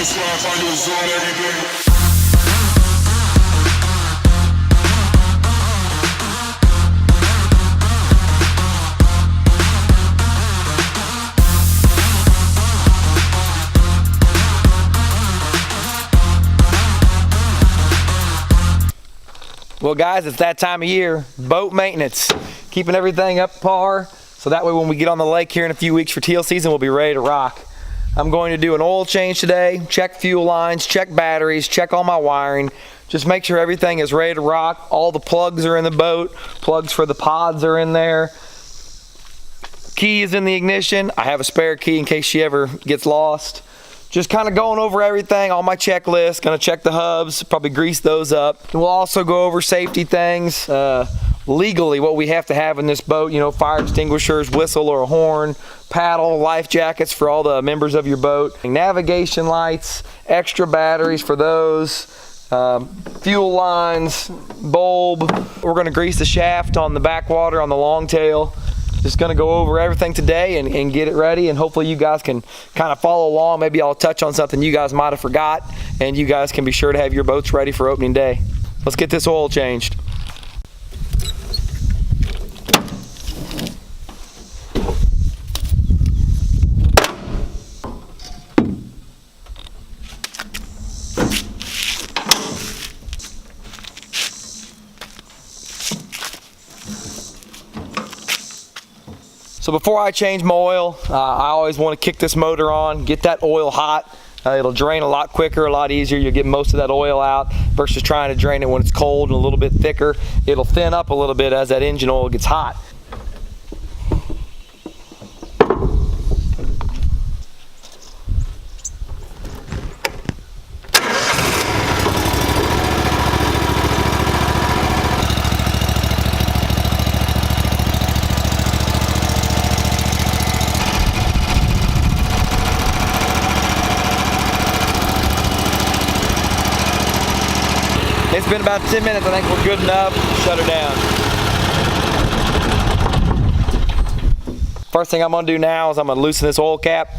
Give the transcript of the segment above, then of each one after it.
this life, find your zone every day. Well guys, it's that time of year, boat maintenance, keeping everything up par, so that way when we get on the lake here in a few weeks for teal season, we'll be ready to rock. I'm going to do an oil change today, check fuel lines, check batteries, check all my wiring, just make sure everything is ready to rock. All the plugs are in the boat, plugs for the pods are in there. Key is in the ignition. I have a spare key in case she ever gets lost. Just kind of going over everything on my checklist. Gonna check the hubs, probably grease those up. And we'll also go over safety things, legally what we have to have in this boat, you know, fire extinguishers, whistle or a horn, paddle, life jackets for all the members of your boat, navigation lights, extra batteries for those, fuel lines, bulb. We're gonna grease the shaft on the backwater on the long tail. Just gonna go over everything today and get it ready, and hopefully you guys can kind of follow along. Maybe I'll touch on something you guys might have forgot, and you guys can be sure to have your boats ready for opening day. Let's get this oil changed. So before I change my oil, I always want to kick this motor on, get that oil hot. It'll drain a lot quicker, a lot easier. You'll get most of that oil out versus trying to drain it when it's cold and a little bit thicker. It'll thin up a little bit as that engine oil gets hot. It's been about 10 minutes. I think we're good enough. Shut her down. First thing I'm gonna do now is I'm gonna loosen this oil cap.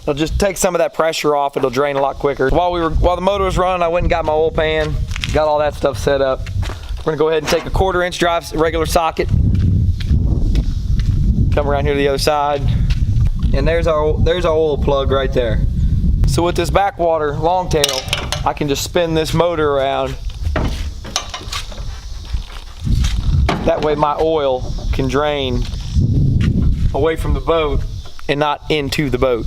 It'll just take some of that pressure off. It'll drain a lot quicker. While the motor was running, I went and got my oil pan, got all that stuff set up. We're gonna go ahead and take a 1/4 inch drive regular socket. Come around here to the other side. And there's our oil plug right there. So with this backwater long tail, I can just spin this motor around. That way my oil can drain away from the boat and not into the boat.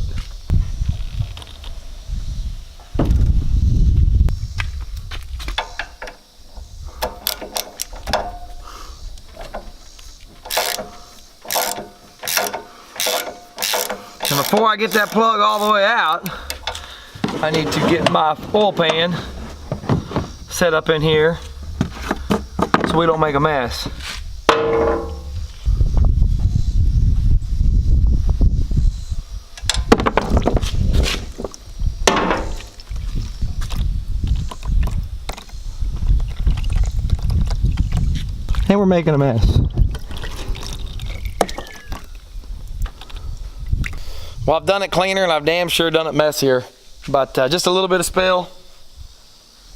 And before I get that plug all the way out, I need to get my oil pan set up in here so we don't make a mess. And we're making a mess. Well, I've done it cleaner and I've damn sure done it messier. But just a little bit of spill,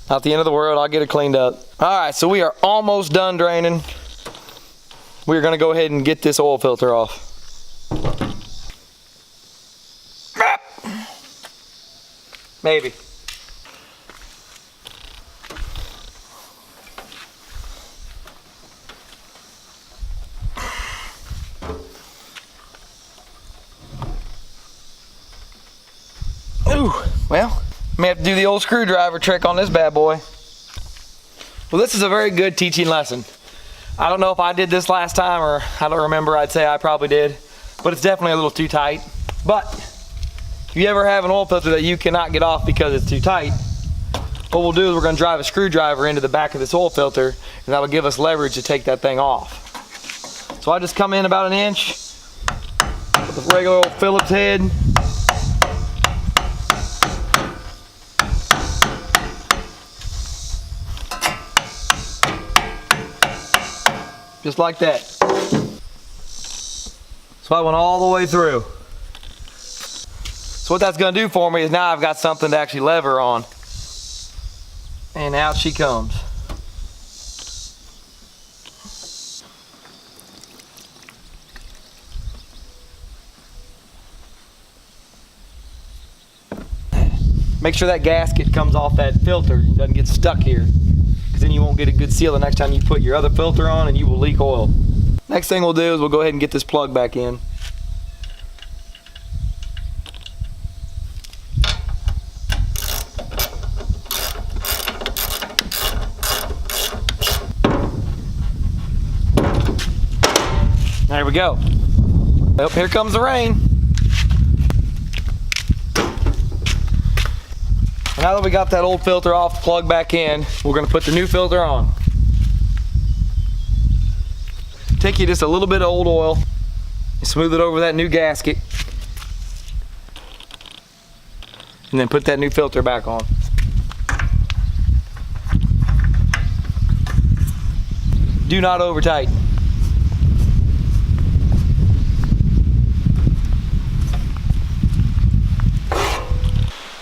not the end of the world. I'll get it cleaned up. All right, so we are almost done draining. We're gonna go ahead and get this oil filter off. Maybe. Ooh, well, may have to do the old screwdriver trick on this bad boy. Well, this is a very good teaching lesson. I don't know if I did this last time, or I don't remember. I'd say I probably did, but it's definitely a little too tight. But if you ever have an oil filter that you cannot get off because it's too tight, what we'll do is we're gonna drive a screwdriver into the back of this oil filter, and that'll give us leverage to take that thing off. So I just come in about 1 inch with a regular old Phillips head. Just like that. So I went all the way through. So what that's gonna do for me is now I've got something to actually lever on. And out she comes. Make sure that gasket comes off that filter, doesn't get stuck here, because then you won't get a good seal the next time you put your other filter on and you will leak oil. Next thing we'll do is we'll go ahead and get this plug back in. There we go. Well, here comes the rain. Now that we got that old filter off, plug back in, we're gonna put the new filter on. Take you just a little bit of old oil and smooth it over that new gasket. And then put that new filter back on. Do not over tighten.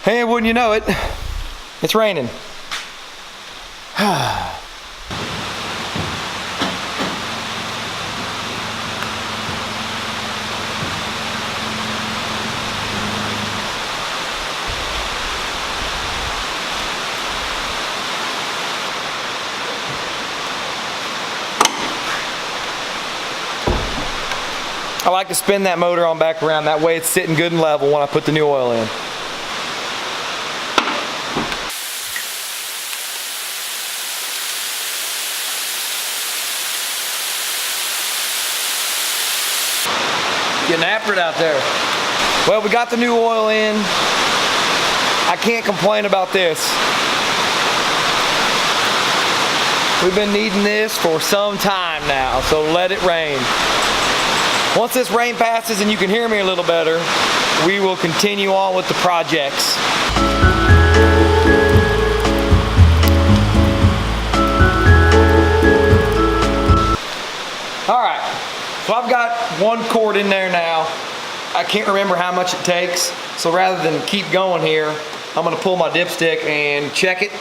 And wouldn't you know it, it's raining. I like to spin that motor on back around, that way it's sitting good and level when I put the new oil in. Getting after it out there. Well, we got the new oil in. I can't complain about this. We've been needing this for some time now, so let it rain. Once this rain passes and you can hear me a little better, we will continue on with the projects. All right. So I've got one quart in there now. I can't remember how much it takes. So rather than keep going here, I'm gonna pull my dipstick and check it,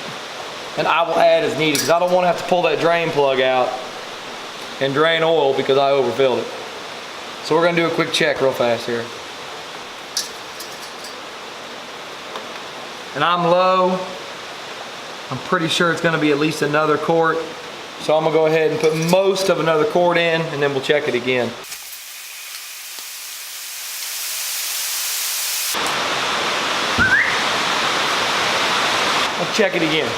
and I will add as needed, because I don't wanna have to pull that drain plug out and drain oil because I overfilled it. So we're gonna do a quick check real fast here. And I'm low. I'm pretty sure it's gonna be at least another quart. So I'm gonna go ahead and put most of another quart in, and then we'll check it again. Let's check it again.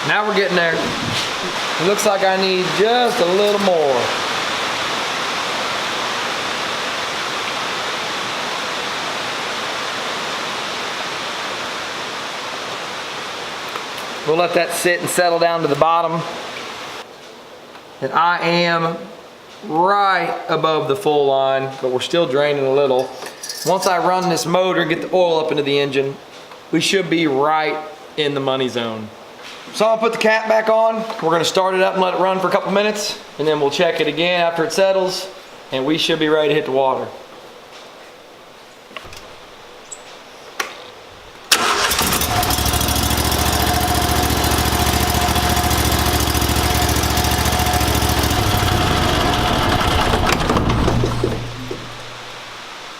Now we're getting there. It looks like I need just a little more. We'll let that sit and settle down to the bottom. And I am right above the full line, but we're still draining a little. Once I run this motor and get the oil up into the engine, we should be right in the money zone. So I'll put the cap back on. We're gonna start it up and let it run for a couple minutes, and then we'll check it again after it settles, and we should be ready to hit the water.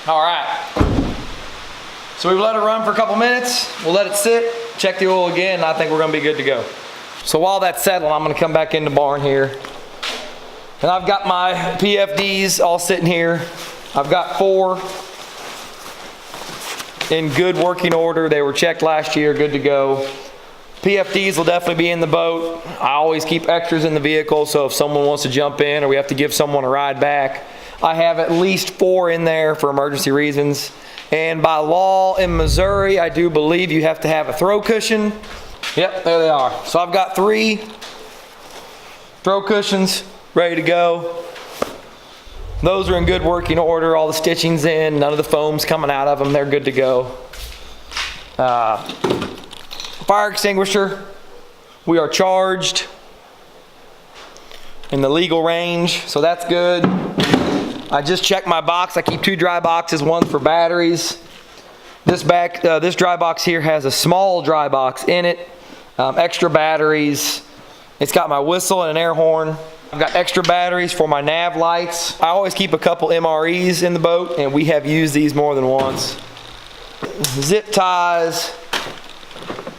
All right, so we've let it run for a couple minutes. We'll let it sit, check the oil again, and I think we're gonna be good to go. So while that's settling, I'm gonna come back in the barn here. And I've got my PFDs all sitting here. I've got 4 in good working order. They were checked last year, good to go. PFDs will definitely be in the boat. I always keep extras in the vehicle, so if someone wants to jump in or we have to give someone a ride back, I have at least 4 in there for emergency reasons. And by law in Missouri, I do believe you have to have a throw cushion. Yep, there they are. So I've got 3 throw cushions ready to go. Those are in good working order. All the stitching's in, none of the foam's coming out of them. They're good to go. Fire extinguisher, we are charged in the legal range, so that's good. I just checked my box. I keep 2 dry boxes, one for batteries. This dry box here has a small dry box in it, extra batteries. It's got my whistle and an air horn. I've got extra batteries for my nav lights. I always keep a couple MREs in the boat, and we have used these more than once. Zip ties,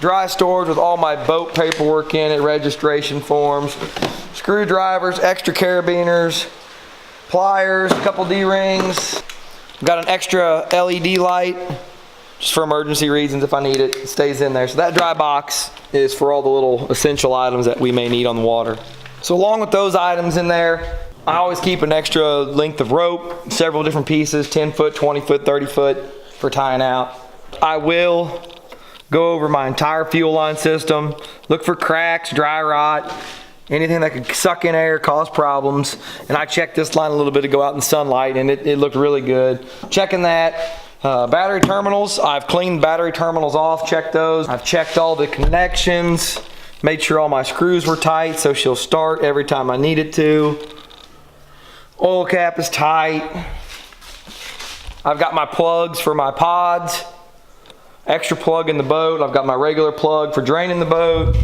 dry storage with all my boat paperwork in it, registration forms, screwdrivers, extra carabiners, pliers, a couple D-rings. I've got an extra LED light, just for emergency reasons if I need it. It stays in there. So that dry box is for all the little essential items that we may need on the water. So along with those items in there, I always keep an extra length of rope, several different pieces, 10 foot, 20 foot, 30 foot for tying out. I will go over my entire fuel line system, look for cracks, dry rot, anything that could suck in air, cause problems. And I checked this line a little bit to go out in the sunlight, and it looked really good. Checking that. Battery terminals, I've cleaned battery terminals off, checked those. I've checked all the connections, made sure all my screws were tight so she'll start every time I need it to. Oil cap is tight. I've got my plugs for my pods, extra plug in the boat. I've got my regular plug for draining the boat.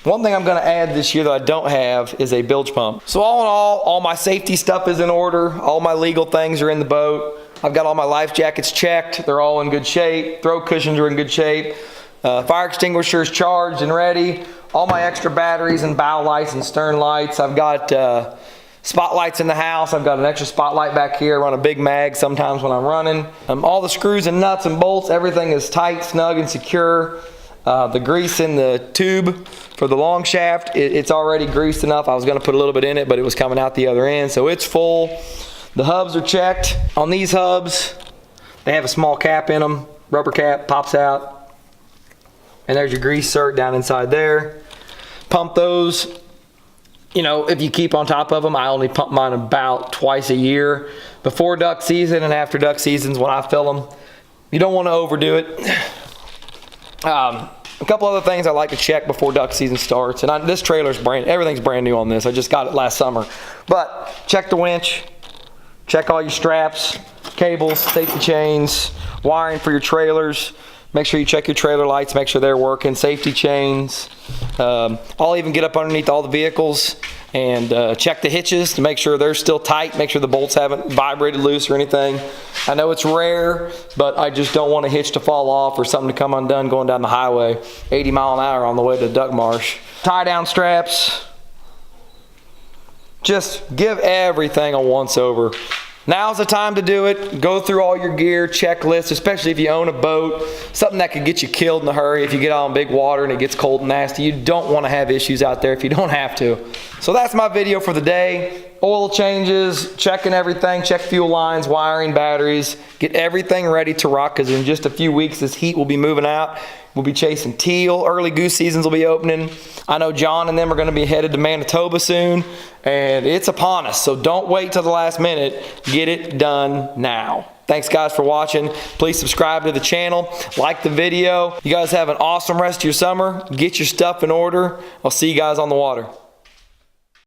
One thing I'm gonna add this year that I don't have is a bilge pump. So all in all my safety stuff is in order. All my legal things are in the boat. I've got all my life jackets checked. They're all in good shape. Throat cushions are in good shape. Fire extinguishers charged and ready. All my extra batteries and bow lights and stern lights. I've got spotlights in the house. I've got an extra spotlight back here. I run a big mag sometimes when I'm running. All the screws and nuts and bolts, everything is tight, snug, and secure. The grease in the tube for the long shaft, it's already greased enough. I was gonna put a little bit in it, but it was coming out the other end, so it's full. The hubs are checked. On these hubs, they have a small cap in them. Rubber cap pops out. And there's your grease cert down inside there. Pump those. You know, if you keep on top of them, I only pump mine about twice a year. Before duck season and after duck seasons when I fill them. You don't want to overdo it. A couple other things I like to check before duck season starts. And this trailer's everything's brand new on this. I just got it last summer. But check the winch. Check all your straps, cables, safety chains, wiring for your trailers. Make sure you check your trailer lights, make sure they're working, safety chains. I'll even get up underneath all the vehicles and check the hitches to make sure they're still tight, make sure the bolts haven't vibrated loose or anything. I know it's rare, but I just don't want a hitch to fall off or something to come undone going down the highway, 80 miles an hour on the way to Duck Marsh. Tie down straps. Just give everything a once over. Now's the time to do it. Go through all your gear, checklist, especially if you own a boat, something that could get you killed in a hurry if you get out in big water and it gets cold and nasty. You don't want to have issues out there if you don't have to. So that's my video for the day. Oil changes, checking everything, check fuel lines, wiring, batteries, get everything ready to rock because in just a few weeks this heat will be moving out. We'll be chasing teal. Early goose seasons will be opening. I know John and them are going to be headed to Manitoba soon, and it's upon us. So don't wait till the last minute. Get it done now. Thanks guys for watching. Please subscribe to the channel. Like the video. You guys have an awesome rest of your summer. Get your stuff in order. I'll see you guys on the water.